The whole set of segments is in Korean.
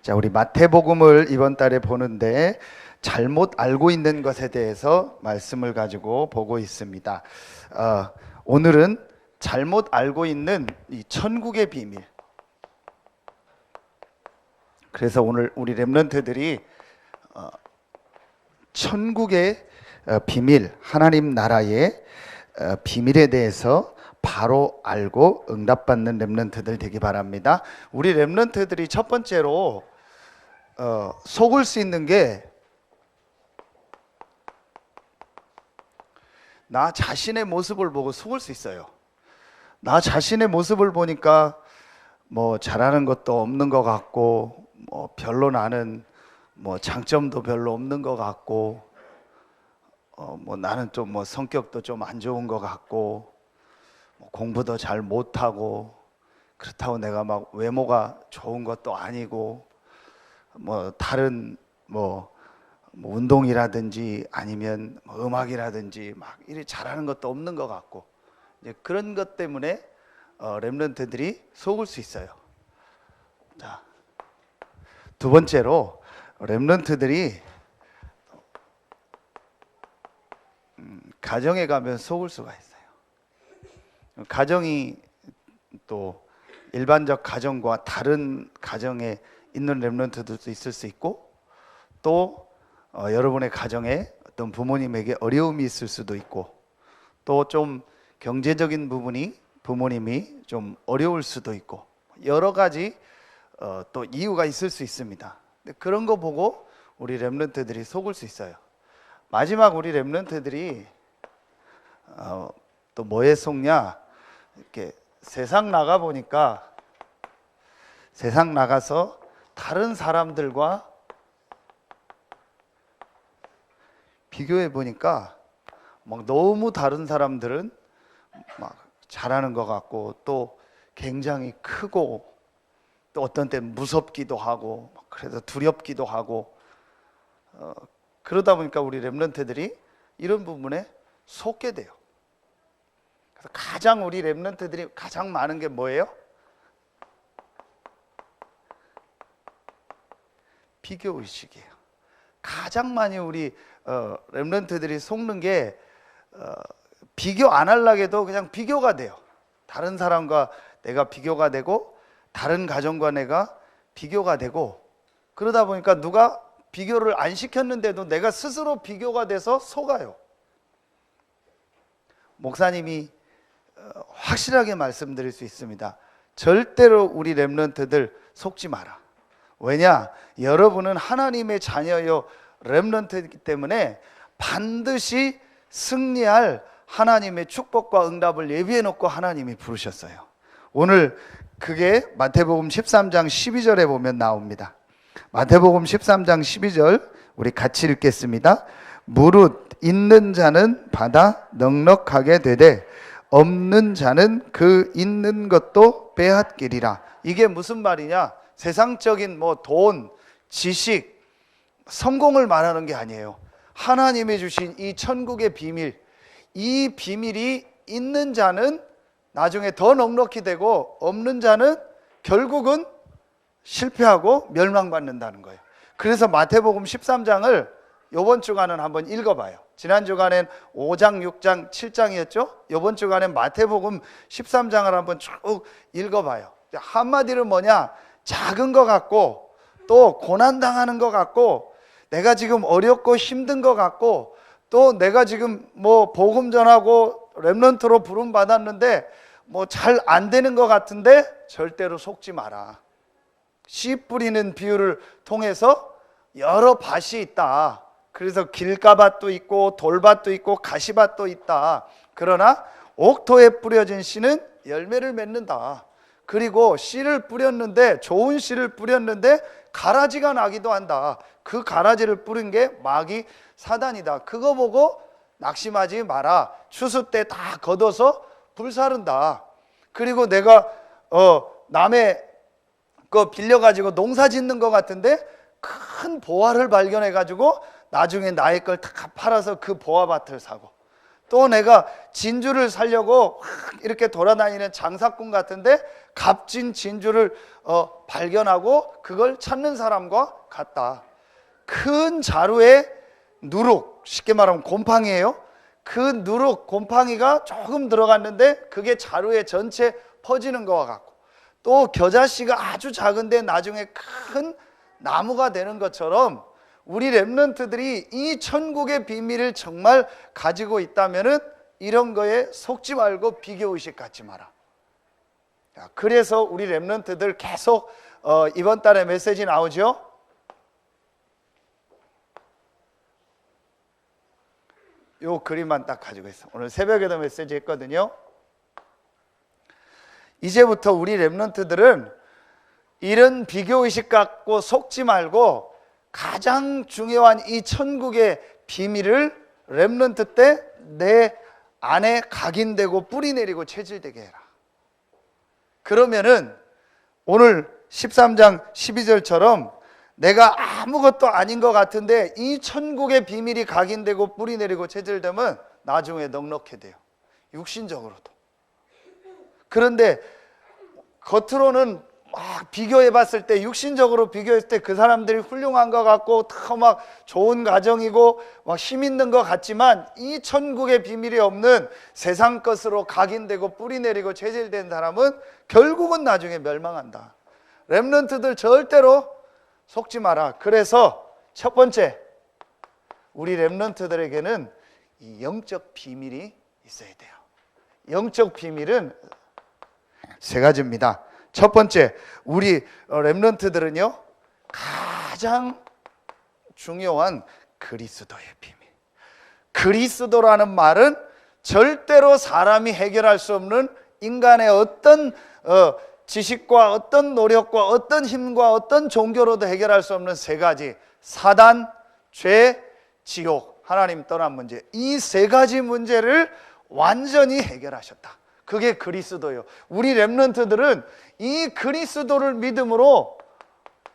자, 우리 마태복음을 이번 달에 보는데 잘못 알고 있는 것에 대해서 말씀을 가지고 보고 있습니다. 오늘은 잘못 알고 있는 이 천국의 비밀. 그래서 오늘 우리 렘넌트들이 천국의 비밀, 하나님 나라의 비밀에 대해서 바로 알고 응답받는 렘넌트들 되기 바랍니다. 우리 렘넌트들이 첫 번째로 속을 수 있는 게 나 자신의 모습을 보고 속을 수 있어요. 나 자신의 모습을 보니까 뭐 잘하는 것도 없는 것 같고, 뭐 별로 나는 뭐 장점도 별로 없는 것 같고, 뭐 나는 좀 뭐 성격도 좀 안 좋은 것 같고, 뭐 공부도 잘 못하고, 그렇다고 내가 막 외모가 좋은 것도 아니고, 뭐 다른 뭐 운동이라든지 아니면 뭐 음악이라든지 막 이리 잘하는 것도 없는 것 같고, 이제 그런 것 때문에 렘넌트들이 속을 수 있어요. 자, 두 번째로 렘넌트들이 가정에 가면 속을 수가 있어요. 가정이 또 일반적 가정과 다른 가정에 있는 렘넌트들도 있을 수 있고, 또 여러분의 가정에 어떤 부모님에게 어려움이 있을 수도 있고, 또 좀 경제적인 부분이 부모님이 좀 어려울 수도 있고, 여러 가지 또 이유가 있을 수 있습니다. 근데 그런 거 보고 우리 렘넌트들이 속을 수 있어요. 마지막 우리 렘넌트들이 또 뭐에 속냐? 이렇게 세상 나가 보니까, 세상 나가서 다른 사람들과 비교해 보니까 막 너무 다른 사람들은 막 잘하는 것 같고, 또 굉장히 크고, 또 어떤 때 무섭기도 하고, 그래서 두렵기도 하고, 그러다 보니까 우리 렘넌트들이 이런 부분에 속게 돼요. 그래서 가장 우리 렘넌트들이 가장 많은 게 뭐예요? 비교 의식이에요. 가장 많이 우리 렘넌트들이 속는 게 비교 안 하려고 해도 그냥 비교가 돼요. 다른 사람과 내가 비교가 되고, 다른 가정과 내가 비교가 되고, 그러다 보니까 누가 비교를 안 시켰는데도 내가 스스로 비교가 돼서 속아요. 목사님이 확실하게 말씀드릴 수 있습니다. 절대로 우리 렘넌트들 속지 마라. 왜냐? 여러분은 하나님의 자녀요 렘넌트이기 때문에 반드시 승리할 하나님의 축복과 응답을 예비해 놓고 하나님이 부르셨어요. 오늘 그게 마태복음 13장 12절에 보면 나옵니다. 마태복음 13장 12절 우리 같이 읽겠습니다. 무릇 있는 자는 받아 넉넉하게 되되 없는 자는 그 있는 것도 빼앗기리라. 이게 무슨 말이냐? 세상적인 뭐 돈, 지식, 성공을 말하는 게 아니에요. 하나님이 주신 이 천국의 비밀, 이 비밀이 있는 자는 나중에 더 넉넉히 되고, 없는 자는 결국은 실패하고 멸망받는다는 거예요. 그래서 마태복음 13장을 이번 주간은 한번 읽어봐요. 지난 주간엔 5장, 6장, 7장이었죠? 이번 주간엔 마태복음 13장을 한번 쭉 읽어봐요. 한마디로 뭐냐? 작은 것 같고, 또 고난당하는 것 같고, 내가 지금 어렵고 힘든 것 같고, 또 내가 지금 뭐 복음 전하고 렘넌트로 부름 받았는데 뭐 잘 안 되는 것 같은데 절대로 속지 마라. 씨 뿌리는 비유를 통해서 여러 밭이 있다. 그래서 길가밭도 있고 돌밭도 있고 가시밭도 있다. 그러나 옥토에 뿌려진 씨는 열매를 맺는다. 그리고 씨를 뿌렸는데, 좋은 씨를 뿌렸는데 가라지가 나기도 한다. 그 가라지를 뿌린 게 마귀 사단이다. 그거 보고 낙심하지 마라. 추수 때 다 걷어서 불사른다. 그리고 내가 남의 거 빌려가지고 농사 짓는 것 같은데 큰 보화를 발견해가지고 나중에 나의 걸 다 팔아서 그 보화밭을 사고, 또 내가 진주를 살려고 이렇게 돌아다니는 장사꾼 같은데 값진 진주를 발견하고 그걸 찾는 사람과 같다. 큰 자루에 누룩, 쉽게 말하면 곰팡이에요. 그 누룩, 곰팡이가 조금 들어갔는데 그게 자루에 전체 퍼지는 것과 같고, 또 겨자씨가 아주 작은데 나중에 큰 나무가 되는 것처럼 우리 렘넌트들이 이 천국의 비밀을 정말 가지고 있다면은 이런 거에 속지 말고 비교의식 갖지 마라. 그래서 우리 렘넌트들 계속 이번 달에 메시지 나오죠. 요 그림만 딱 가지고 있어. 오늘 새벽에도 메시지 했거든요. 이제부터 우리 렘넌트들은 이런 비교의식 갖고 속지 말고 가장 중요한 이 천국의 비밀을 렘넌트 때 내 안에 각인되고 뿌리내리고 체질되게 해라. 그러면은 오늘 13장 12절처럼 내가 아무것도 아닌 것 같은데 이 천국의 비밀이 각인되고 뿌리내리고 체질되면 나중에 넉넉해 돼요. 육신적으로도. 그런데 겉으로는 막 비교해 봤을 때, 육신적으로 비교했을 때 그 사람들이 훌륭한 것 같고 더 막 좋은 가정이고 막 힘 있는 것 같지만 이 천국의 비밀이 없는 세상 것으로 각인되고 뿌리내리고 체질된 사람은 결국은 나중에 멸망한다. 렘넌트들 절대로 속지 마라. 그래서 첫 번째, 우리 렘넌트들에게는 이 영적 비밀이 있어야 돼요. 영적 비밀은 세 가지입니다. 첫 번째, 우리 렘넌트들은요, 가장 중요한 그리스도의 비밀. 그리스도라는 말은 절대로 사람이 해결할 수 없는 인간의 어떤 지식과 어떤 노력과 어떤 힘과 어떤 종교로도 해결할 수 없는 세 가지, 사단, 죄, 지옥, 하나님 떠난 문제, 이 세 가지 문제를 완전히 해결하셨다. 그게 그리스도예요. 우리 렘넌트들은 이 그리스도를 믿음으로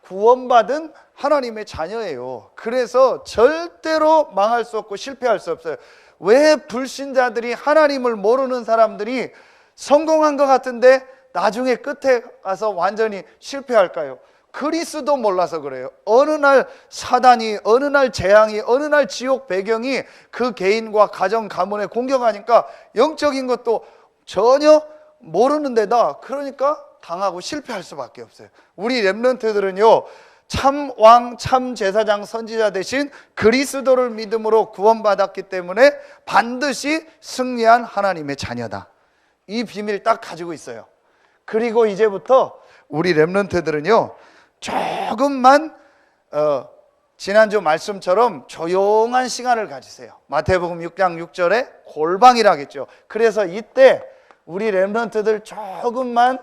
구원받은 하나님의 자녀예요. 그래서 절대로 망할 수 없고 실패할 수 없어요. 왜 불신자들이, 하나님을 모르는 사람들이 성공한 것 같은데 나중에 끝에 가서 완전히 실패할까요? 그리스도 몰라서 그래요. 어느 날 사단이, 어느 날 재앙이, 어느 날 지옥 배경이 그 개인과 가정 가문에 공격하니까 영적인 것도 전혀 모르는 데다, 그러니까 당하고 실패할 수밖에 없어요. 우리 렘넌트들은요, 참 왕, 참 제사장, 선지자 대신 그리스도를 믿음으로 구원받았기 때문에 반드시 승리한 하나님의 자녀다. 이 비밀 딱 가지고 있어요. 그리고 이제부터 우리 렘넌트들은요, 조금만 지난주 말씀처럼 조용한 시간을 가지세요. 마태복음 6장 6절에 골방이라겠죠. 그래서 이때 우리 렘넌트들 조금만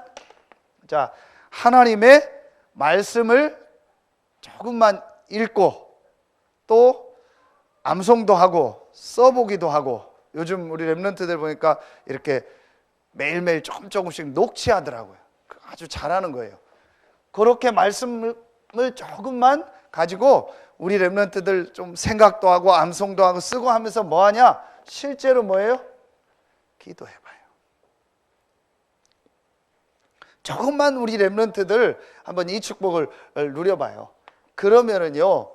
하나님의 말씀을 조금만 읽고 또 암송도 하고 써보기도 하고, 요즘 우리 렘넌트들 보니까 이렇게 매일매일 조금씩 녹취하더라고요. 아주 잘하는 거예요. 그렇게 말씀을 조금만 가지고 우리 렘넌트들 좀 생각도 하고 암송도 하고 쓰고 하면서 뭐 하냐? 실제로 뭐예요? 기도해봐요. 조금만 우리 렘넌트들 한번 이 축복을 누려봐요. 그러면은요,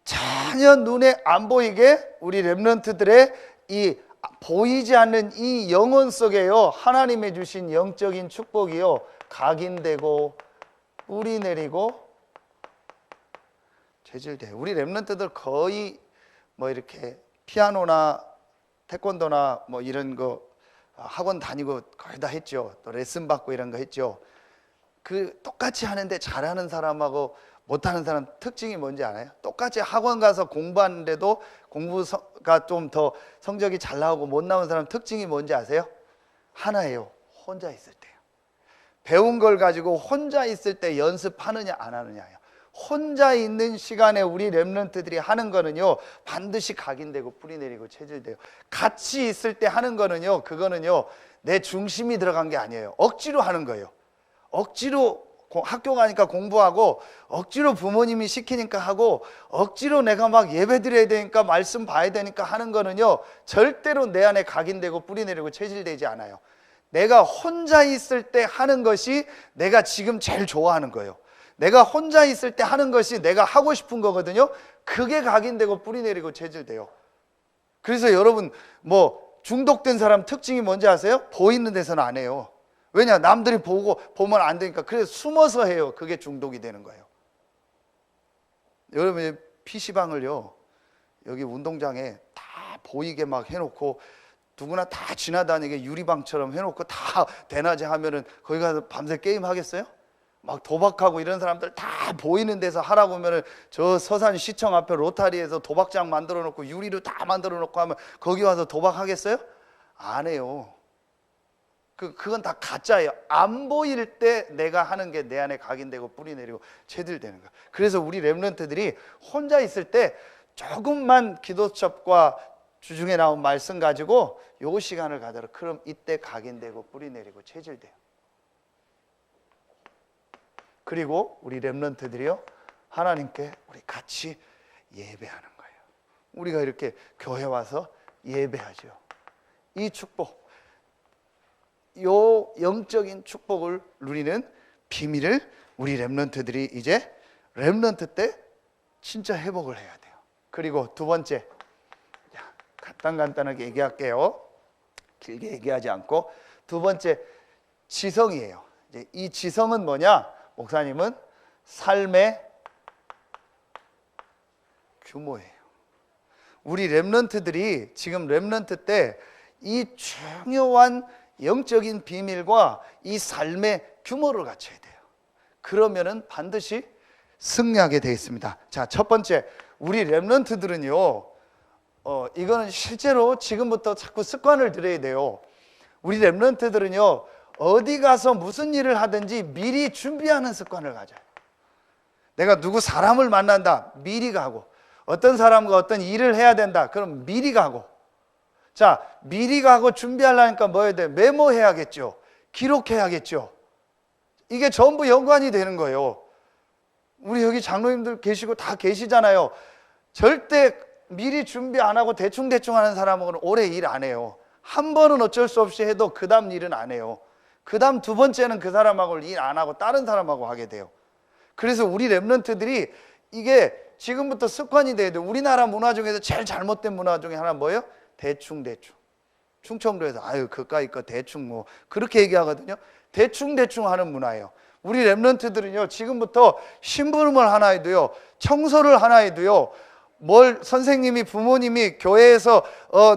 전혀 눈에 안 보이게 우리 렘넌트들의 이 보이지 않는 이 영혼 속에요, 하나님의 주신 영적인 축복이요, 각인되고 뿌리 내리고 체질돼요. 우리 렘넌트들 거의 뭐 이렇게 피아노나 태권도나 뭐 이런 거 학원 다니고 거의 다 했죠. 또 레슨 받고 이런 거 했죠. 그 똑같이 하는데 잘하는 사람하고 못하는 사람 특징이 뭔지 알아요? 똑같이 학원 가서 공부하는데도 공부가 좀 더 성적이 잘 나오고 못 나오는 사람 특징이 뭔지 아세요? 하나예요. 혼자 있을 때요. 배운 걸 가지고 혼자 있을 때 연습하느냐 안 하느냐예요. 혼자 있는 시간에 우리 렘넌트들이 하는 거는요, 반드시 각인되고 뿌리내리고 체질돼요. 같이 있을 때 하는 거는요, 그거는요, 내 중심이 들어간 게 아니에요. 억지로 하는 거예요. 억지로 학교 가니까 공부하고, 억지로 부모님이 시키니까 하고, 억지로 내가 막 예배 드려야 되니까 말씀 봐야 되니까 하는 거는요, 절대로 내 안에 각인되고 뿌리내리고 체질되지 않아요. 내가 혼자 있을 때 하는 것이 내가 지금 제일 좋아하는 거예요. 내가 혼자 있을 때 하는 것이 내가 하고 싶은 거거든요. 그게 각인되고 뿌리내리고 체질돼요. 그래서 여러분 중독된 사람 특징이 뭔지 아세요? 보이는 데서는 안 해요. 왜냐? 남들이 보면 안 되니까. 그래서 숨어서 해요. 그게 중독이 되는 거예요. 여러분 PC방을요 여기 운동장에 다 보이게 막 해놓고 누구나 다 지나다니게 유리방처럼 해놓고 다 대낮에 하면은 거기 가서 밤새 게임 하겠어요? 막 도박하고 이런 사람들 다 보이는 데서 하라고 하면은 저 서산시청 앞에 로타리에서 도박장 만들어 놓고 유리로 다 만들어 놓고 하면 거기 와서 도박하겠어요? 안 해요. 그건 다 가짜예요. 안 보일 때 내가 하는 게 내 안에 각인되고 뿌리내리고 체질되는 거예요. 그래서 우리 렘넌트들이 혼자 있을 때 조금만 기도첩과 주중에 나온 말씀 가지고 요 시간을 가져라. 그럼 이때 각인되고 뿌리내리고 체질돼요. 그리고 우리 렘넌트들이요 하나님께 우리 같이 예배하는 거예요. 우리가 이렇게 교회 와서 예배하죠. 이 축복, 요 영적인 축복을 누리는 비밀을 우리 렘넌트들이 이제 렘넌트 때 진짜 회복을 해야 돼요. 그리고 두 번째, 간단하게 얘기할게요. 길게 얘기하지 않고. 두 번째, 지성이에요. 이제 이 지성은 뭐냐? 목사님은 삶의 규모예요. 우리 렘넌트들이 지금 렘넌트 때 이 중요한 영적인 비밀과 이 삶의 규모를 갖춰야 돼요. 그러면은 반드시 승리하게 되어 있습니다. 자, 첫 번째, 우리 렘넌트들은요 이거는 실제로 지금부터 자꾸 습관을 들여야 돼요. 우리 렘넌트들은요 어디 가서 무슨 일을 하든지 미리 준비하는 습관을 가져요. 내가 누구 사람을 만난다, 미리 가고. 어떤 사람과 어떤 일을 해야 된다, 그럼 미리 가고. 자, 미리 가고 준비하려니까 뭐 해야 돼? 메모해야겠죠. 기록해야겠죠. 이게 전부 연관이 되는 거예요. 우리 여기 장로님들 계시고 다 계시잖아요. 절대 미리 준비 안 하고 대충 하는 사람은 오래 일 안 해요. 한 번은 어쩔 수 없이 해도 그 다음 일은 안 해요. 그 다음 두 번째는 그 사람하고 일 안 하고 다른 사람하고 하게 돼요. 그래서 우리 렘넌트들이 이게 지금부터 습관이 돼야 돼요. 우리나라 문화 중에서 제일 잘못된 문화 중에 하나 뭐예요? 대충. 충청도에서 그까이 거 대충 그렇게 얘기하거든요. 대충 하는 문화예요. 우리 렘넌트들은요 지금부터 심부름을 하나 해도요, 청소를 하나 해도요, 뭘 선생님이 부모님이 교회에서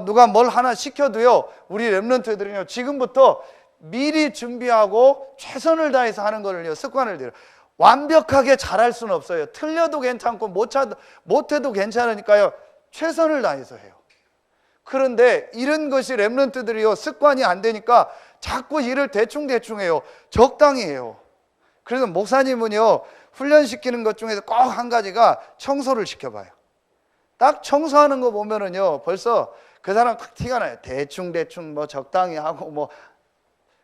누가 뭘 하나 시켜도요, 우리 렘넌트들은요 지금부터 미리 준비하고 최선을 다해서 하는 거를요 습관을 들여요. 완벽하게 잘할 수는 없어요. 틀려도 괜찮고 못해도 괜찮으니까요 최선을 다해서 해요. 그런데 이런 것이 렘넌트들이요 습관이 안 되니까 자꾸 일을 대충 해요. 적당히 해요. 그래서 목사님은요 훈련시키는 것 중에서 꼭 한 가지가 청소를 시켜봐요. 딱 청소하는 거 보면은요 벌써 그 사람 딱 티가 나요. 대충 적당히 하고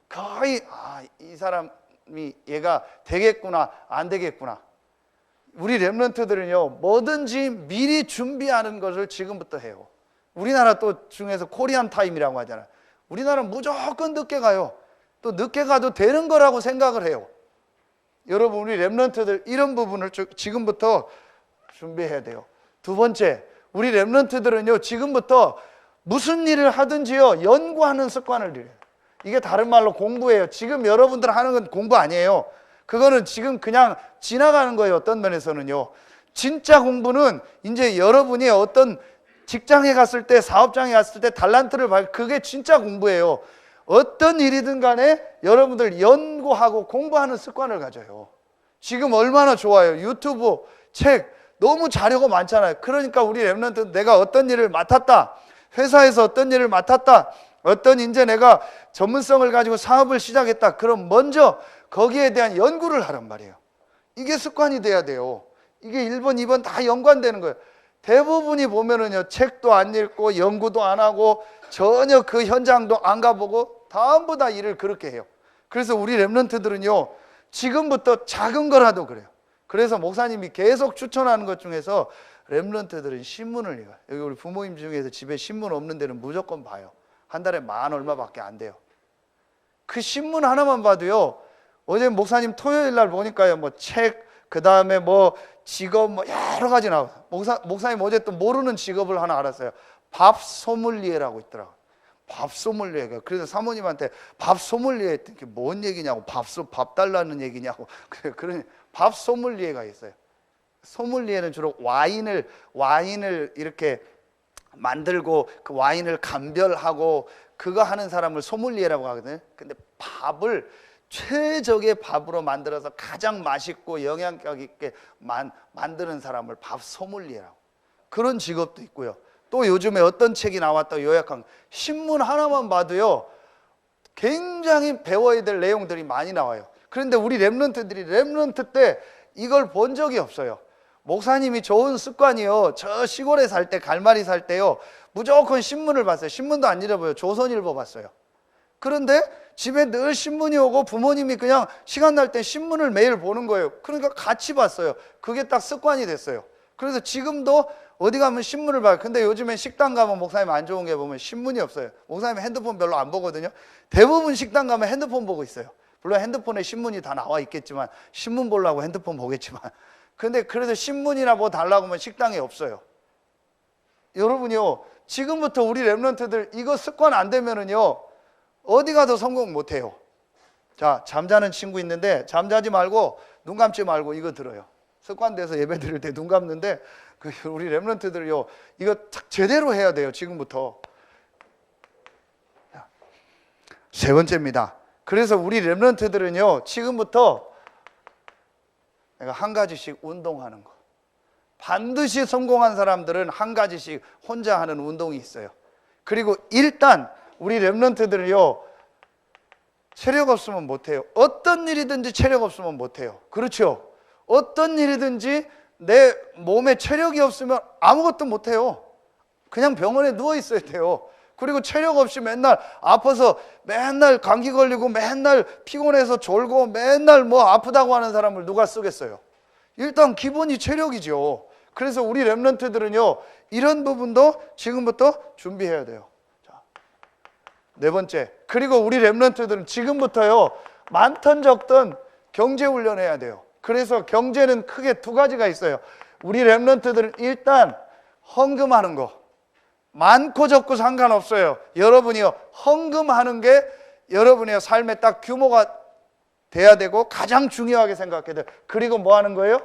거의 이 사람이 얘가 되겠구나 안 되겠구나. 우리 렘넌트들은요 뭐든지 미리 준비하는 것을 지금부터 해요. 우리나라 또 중에서 코리안 타임이라고 하잖아요. 우리나라는 무조건 늦게 가요. 또 늦게 가도 되는 거라고 생각을 해요. 여러분 우리 렘넌트들 이런 부분을 지금부터 준비해야 돼요. 두 번째, 우리 렘넌트들은요 지금부터 무슨 일을 하든지요 연구하는 습관을 들여요. 이게 다른 말로 공부예요. 지금 여러분들 하는 건 공부 아니에요. 그거는 지금 그냥 지나가는 거예요. 어떤 면에서는요. 진짜 공부는 이제 여러분이 어떤 직장에 갔을 때, 사업장에 갔을 때 달란트를 그게 진짜 공부예요. 어떤 일이든 간에 여러분들 연구하고 공부하는 습관을 가져요. 지금 얼마나 좋아요. 유튜브, 책 너무 자료가 많잖아요. 그러니까 우리 렘넌트 내가 어떤 일을 맡았다, 회사에서 어떤 일을 맡았다, 어떤 이제 내가 전문성을 가지고 사업을 시작했다, 그럼 먼저 거기에 대한 연구를 하란 말이에요. 이게 습관이 돼야 돼요. 이게 1번, 2번 다 연관되는 거예요. 대부분이 보면은요 책도 안 읽고 연구도 안 하고 전혀 그 현장도 안 가보고 전부 다 일을 그렇게 해요. 그래서 우리 렘넌트들은요 지금부터 작은 거라도 그래요. 그래서 목사님이 계속 추천하는 것 중에서 렘넌트들은 신문을 읽어요. 여기 우리 부모님 중에서 집에 신문 없는 데는 무조건 봐요. 한 달에 10,000 얼마밖에 안 돼요. 그 신문 하나만 봐도요, 어제 목사님 토요일 날 보니까요, 뭐 책, 그 다음에 뭐 직업, 뭐 여러 가지 나와요. 목사님 어제 또 모르는 직업을 하나 알았어요. 밥 소믈리에라고 있더라고요. 밥 소믈리에가. 그래서 사모님한테 밥 소믈리에 했더니 그게 뭔 얘기냐고, 밥 달라는 얘기냐고. 그러니 밥 소믈리에가 있어요. 소믈리에는 주로 와인을 이렇게 만들고 그 와인을 감별하고 그거 하는 사람을 소믈리에라고 하거든요. 근데 밥을 최적의 밥으로 만들어서 가장 맛있고 영양가 있게 만드는 사람을 밥 소믈리에라고. 그런 직업도 있고요. 또 요즘에 어떤 책이 나왔다고 요약한 신문 하나만 봐도요, 굉장히 배워야 될 내용들이 많이 나와요. 그런데 우리 렘넌트들이 렘넌트 때 이걸 본 적이 없어요. 목사님이 좋은 습관이요, 저 시골에 살 때, 갈마리 살 때요, 무조건 신문을 봤어요. 신문도 안 읽어봐요. 조선일보 봤어요. 그런데 집에 늘 신문이 오고 부모님이 그냥 시간 날 때 신문을 매일 보는 거예요. 그러니까 같이 봤어요. 그게 딱 습관이 됐어요. 그래서 지금도 어디 가면 신문을 봐요. 근데 요즘엔 식당 가면 목사님 안 좋은 게 보면 신문이 없어요. 목사님 핸드폰 별로 안 보거든요. 대부분 식당 가면 핸드폰 보고 있어요. 물론 핸드폰에 신문이 다 나와 있겠지만, 신문 보려고 핸드폰 보겠지만, 근데 그래도 신문이나 뭐 달라고 하면 식당에 없어요. 여러분요, 지금부터 우리 렘넌트들 이거 습관 안 되면은요, 어디 가도 성공 못 해요. 자, 잠자는 친구 있는데 잠자지 말고 눈 감지 말고 이거 들어요. 습관돼서 예배 드릴 때 눈 감는데, 우리 렘넌트들요, 이거 제대로 해야 돼요. 지금부터. 세 번째입니다. 그래서 우리 렘넌트들은요, 지금부터 내가 한 가지씩 운동하는 거. 반드시 성공한 사람들은 한 가지씩 혼자 하는 운동이 있어요. 그리고 일단 우리 렘넌트들은요, 체력 없으면 못해요. 어떤 일이든지 체력 없으면 못해요. 그렇죠? 어떤 일이든지 내 몸에 체력이 없으면 아무것도 못해요. 그냥 병원에 누워 있어야 돼요. 그리고 체력 없이 맨날 아파서 맨날 감기 걸리고 맨날 피곤해서 졸고 맨날 뭐 아프다고 하는 사람을 누가 쓰겠어요? 일단 기본이 체력이죠. 그래서 우리 렘넌트들은요, 이런 부분도 지금부터 준비해야 돼요. 자, 네 번째, 그리고 우리 렘넌트들은 지금부터요, 많든 적든 경제 훈련해야 돼요. 그래서 경제는 크게 두 가지가 있어요. 우리 렘넌트들은 일단 헌금하는 거, 많고 적고 상관없어요. 여러분이요, 헌금하는 게 여러분의 삶의 딱 규모가 돼야 되고 가장 중요하게 생각해야 돼요. 그리고 뭐 하는 거예요?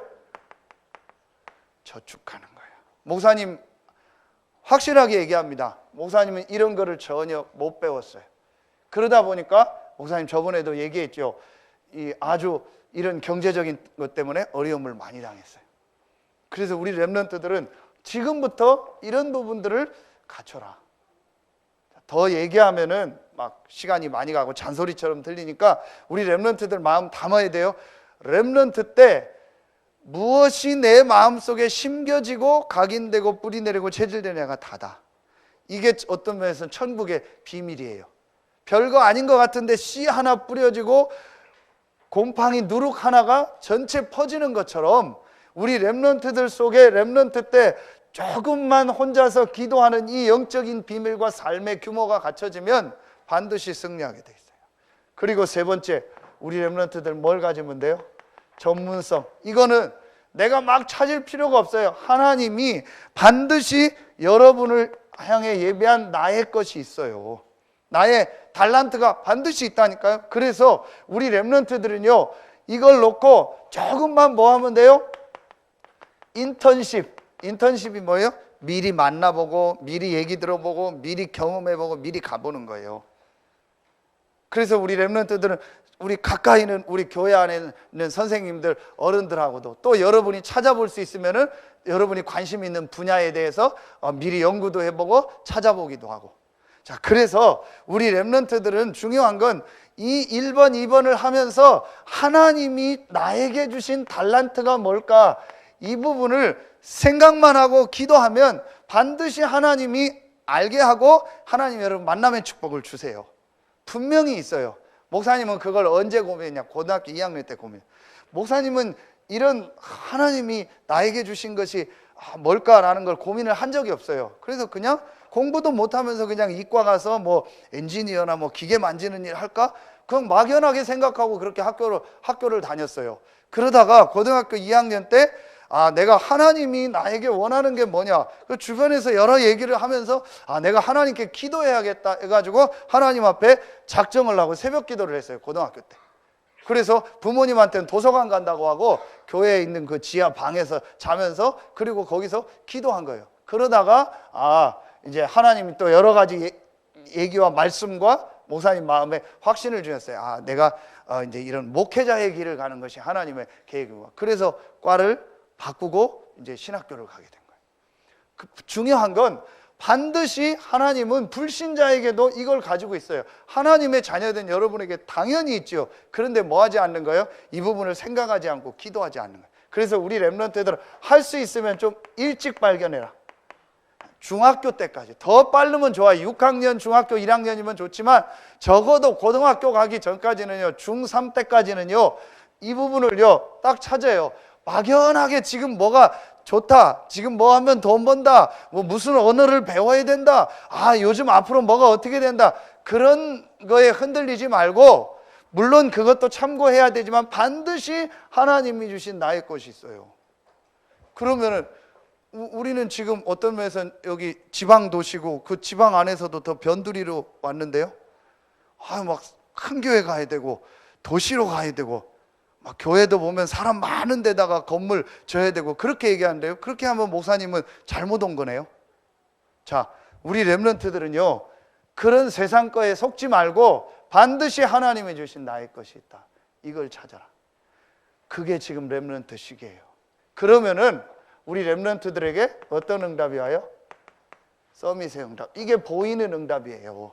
저축하는 거예요. 목사님 확실하게 얘기합니다. 목사님은 이런 거를 전혀 못 배웠어요. 그러다 보니까 목사님 저번에도 얘기했죠. 아주 이런 경제적인 것 때문에 어려움을 많이 당했어요. 그래서 우리 렘넌트들은 지금부터 이런 부분들을 갖춰라. 더 얘기하면은 막 시간이 많이 가고 잔소리처럼 들리니까 우리 렘넌트들 마음 담아야 돼요. 렘넌트 때 무엇이 내 마음속에 심겨지고 각인되고 뿌리내리고 체질되냐가 다다. 이게 어떤 면에서는 천국의 비밀이에요. 별거 아닌 것 같은데 씨 하나 뿌려지고 곰팡이 누룩 하나가 전체 퍼지는 것처럼 우리 렘넌트들 속에 렘넌트 때 조금만 혼자서 기도하는 이 영적인 비밀과 삶의 규모가 갖춰지면 반드시 승리하게 돼 있어요. 그리고 세 번째, 우리 렘넌트들 뭘 가지면 돼요? 전문성. 이거는 내가 막 찾을 필요가 없어요. 하나님이 반드시 여러분을 향해 예비한 나의 것이 있어요. 나의 달란트가 반드시 있다니까요. 그래서 우리 렘넌트들은요, 이걸 놓고 조금만 뭐 하면 돼요? 인턴십이 뭐예요? 미리 만나보고 미리 얘기 들어보고 미리 경험해보고 미리 가보는 거예요. 그래서 우리 렘넌트들은 우리 가까이 있는 우리 교회 안에 있는 선생님들, 어른들하고도 또 여러분이 찾아볼 수 있으면은 여러분이 관심 있는 분야에 대해서 미리 연구도 해보고 찾아보기도 하고. 자, 그래서 우리 렘넌트들은 중요한 건 이 1번, 2번을 하면서 하나님이 나에게 주신 달란트가 뭘까? 이 부분을 생각만 하고 기도하면 반드시 하나님이 알게 하고 하나님 여러분 만남의 축복을 주세요. 분명히 있어요. 목사님은 그걸 언제 고민했냐? 고등학교 2학년 때 고민. 목사님은 이런 하나님이 나에게 주신 것이 뭘까라는 걸 고민을 한 적이 없어요. 그래서 그냥 공부도 못하면서 그냥 이과 가서 뭐 엔지니어나 뭐 기계 만지는 일 할까? 그냥 막연하게 생각하고 그렇게 학교를 다녔어요. 그러다가 고등학교 2학년 때 내가 하나님이 나에게 원하는 게 뭐냐, 그 주변에서 여러 얘기를 하면서 내가 하나님께 기도해야겠다 해가지고 하나님 앞에 작정을 하고 새벽 기도를 했어요, 고등학교 때. 그래서 부모님한테는 도서관 간다고 하고 교회에 있는 그 지하 방에서 자면서, 그리고 거기서 기도한 거예요. 그러다가 이제 하나님이 또 여러 가지 얘기와 말씀과 목사님 마음에 확신을 주셨어요. 내가 이제 이런 목회자의 길을 가는 것이 하나님의 계획이고, 그래서 과를 바꾸고 이제 신학교를 가게 된 거예요. 중요한 건 반드시 하나님은 불신자에게도 이걸 가지고 있어요. 하나님의 자녀된 여러분에게 당연히 있죠. 그런데 뭐 하지 않는 거예요? 이 부분을 생각하지 않고 기도하지 않는 거예요. 그래서 우리 렘넌트들은 할 수 있으면 좀 일찍 발견해라. 중학교 때까지. 더 빠르면 좋아요. 6학년 중학교 1학년이면 좋지만 적어도 고등학교 가기 전까지는요, 중3 때까지는요, 이 부분을요 딱 찾아요. 막연하게 지금 뭐가 좋다, 지금 뭐 하면 돈 번다, 뭐 무슨 언어를 배워야 된다, 요즘 앞으로 뭐가 어떻게 된다, 그런 거에 흔들리지 말고, 물론 그것도 참고해야 되지만 반드시 하나님이 주신 나의 것이 있어요. 그러면은 우리는 지금 어떤 면에서 여기 지방 도시고 그 지방 안에서도 더 변두리로 왔는데요, 막 큰 교회 가야 되고 도시로 가야 되고, 막 교회도 보면 사람 많은 데다가 건물 져야 되고 그렇게 얘기하는데요, 그렇게 하면 목사님은 잘못 온 거네요. 자, 우리 렘넌트들은요, 그런 세상 거에 속지 말고 반드시 하나님이 주신 나의 것이 있다, 이걸 찾아라. 그게 지금 렘넌트 시기예요. 그러면은 우리 렘넌트들에게 어떤 응답이 와요? 서밋의 응답. 이게 보이는 응답이에요.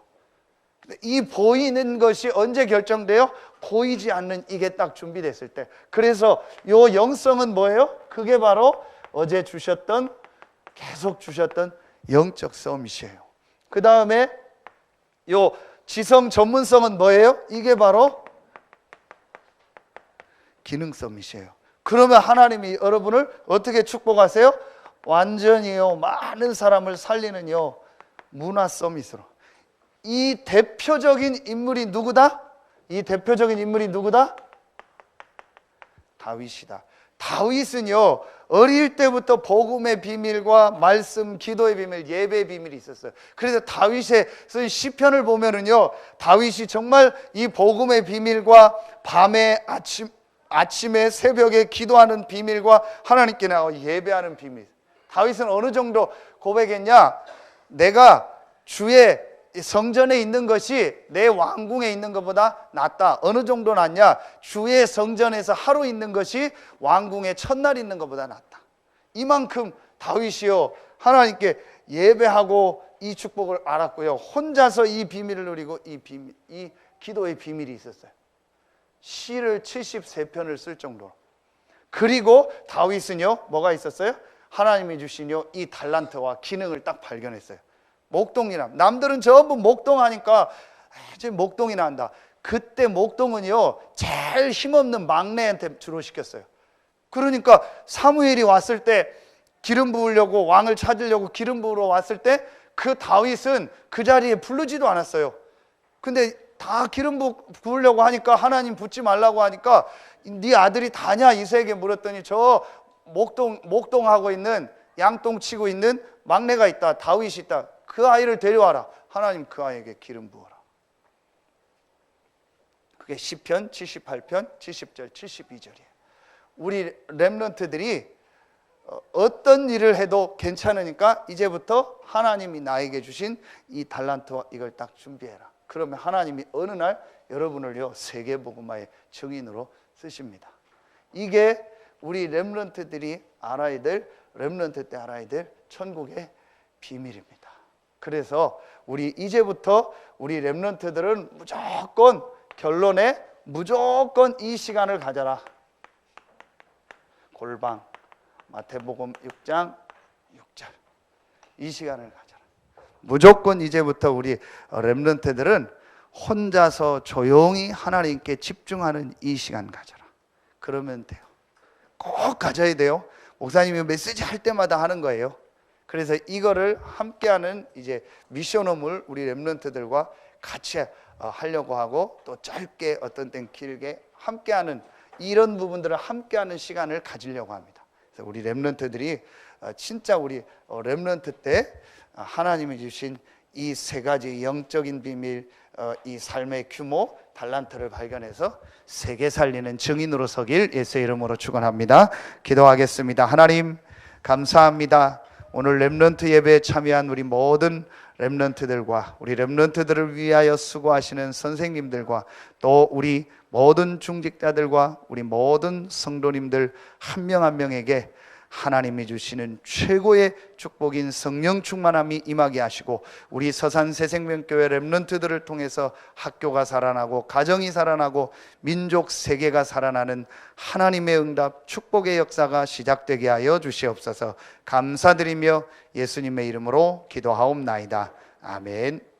이 보이는 것이 언제 결정돼요? 보이지 않는 이게 딱 준비됐을 때. 그래서 요 영성은 뭐예요? 그게 바로 어제 주셨던, 계속 주셨던 영적 서밋이에요. 그 다음에 요 지성 전문성은 뭐예요? 이게 바로 기능 서밋이에요. 그러면 하나님이 여러분을 어떻게 축복하세요? 완전히요, 많은 사람을 살리는요, 문화 서밋으로. 이 대표적인 인물이 누구다? 이 대표적인 인물이 누구다? 다윗이다. 다윗은요, 어릴 때부터 복음의 비밀과 말씀, 기도의 비밀, 예배의 비밀이 있었어요. 그래서 다윗의 쓴 시편을 보면은요, 다윗이 정말 이 복음의 비밀과 밤에 아침에 새벽에 기도하는 비밀과 하나님께 나와 예배하는 비밀. 다윗은 어느 정도 고백했냐? 내가 주의 성전에 있는 것이 내 왕궁에 있는 것보다 낫다. 어느 정도 낫냐? 주의 성전에서 하루 있는 것이 왕궁에 첫날 있는 것보다 낫다. 이만큼 다윗이요, 하나님께 예배하고 이 축복을 알았고요, 혼자서 이 비밀을 누리고 이 기도의 비밀이 있었어요. 시를 73편을 쓸 정도로. 그리고 다윗은요, 뭐가 있었어요? 하나님이 주신요, 이 달란트와 기능을 딱 발견했어요. 목동이남. 남들은 전부 목동하니까 이제 목동이나 한다. 그때 목동은요, 제일 힘없는 막내한테 주로 시켰어요. 그러니까 사무엘이 왔을 때 기름 부으려고, 왕을 찾으려고 기름 부으러 왔을 때 그 다윗은 그 자리에 부르지도 않았어요. 근데 다 기름 부으려고 하니까, 하나님 붓지 말라고 하니까, 네 아들이 다냐 이새에게 물었더니 저 목동하고 있는, 양똥 치고 있는 막내가 있다, 다윗이 있다, 그 아이를 데려와라. 하나님 그 아이에게 기름 부어라. 그게 시편 78편 70절 72절이에요. 우리 렘넌트들이 어떤 일을 해도 괜찮으니까 이제부터 하나님이 나에게 주신 이 달란트와 이걸 딱 준비해라. 그러면 하나님이 어느 날 여러분을요, 세계복음화의 증인으로 쓰십니다. 이게 우리 렘넌트들이 알아야 될, 렘넌트 때 알아야 될 천국의 비밀입니다. 그래서 우리 이제부터 우리 렘넌트들은 무조건, 결론에 무조건 이 시간을 가져라. 골방 마태복음 6장 6절, 이 시간을 가져라. 무조건 이제부터 우리 렘넌트들은 혼자서 조용히 하나님께 집중하는 이 시간 가져라. 그러면 돼요. 꼭 가져야 돼요. 목사님이 메시지 할 때마다 하는 거예요. 그래서 이거를 함께하는 이제 미션홈을 우리 렘넌트들과 같이 하려고 하고, 또 짧게 어떤 땐 길게 함께하는, 이런 부분들을 함께하는 시간을 가지려고 합니다. 그래서 우리 렘넌트들이 진짜 우리 렘넌트 때 하나님이 주신 이 세 가지 영적인 비밀, 이 삶의 규모, 달란트를 발견해서 세계 살리는 증인으로 서길 예수의 이름으로 축원합니다. 기도하겠습니다. 하나님 감사합니다. 오늘 렘넌트 예배에 참여한 우리 모든 렘넌트들과 우리 렘넌트들을 위하여 수고하시는 선생님들과 또 우리 모든 중직자들과 우리 모든 성도님들 한 명 한 명에게 하나님이 주시는 최고의 축복인 성령 충만함이 임하게 하시고, 우리 서산 새생명교회 렘넌트들을 통해서 학교가 살아나고 가정이 살아나고 민족 세계가 살아나는 하나님의 응답 축복의 역사가 시작되게 하여 주시옵소서. 감사드리며 예수님의 이름으로 기도하옵나이다. 아멘.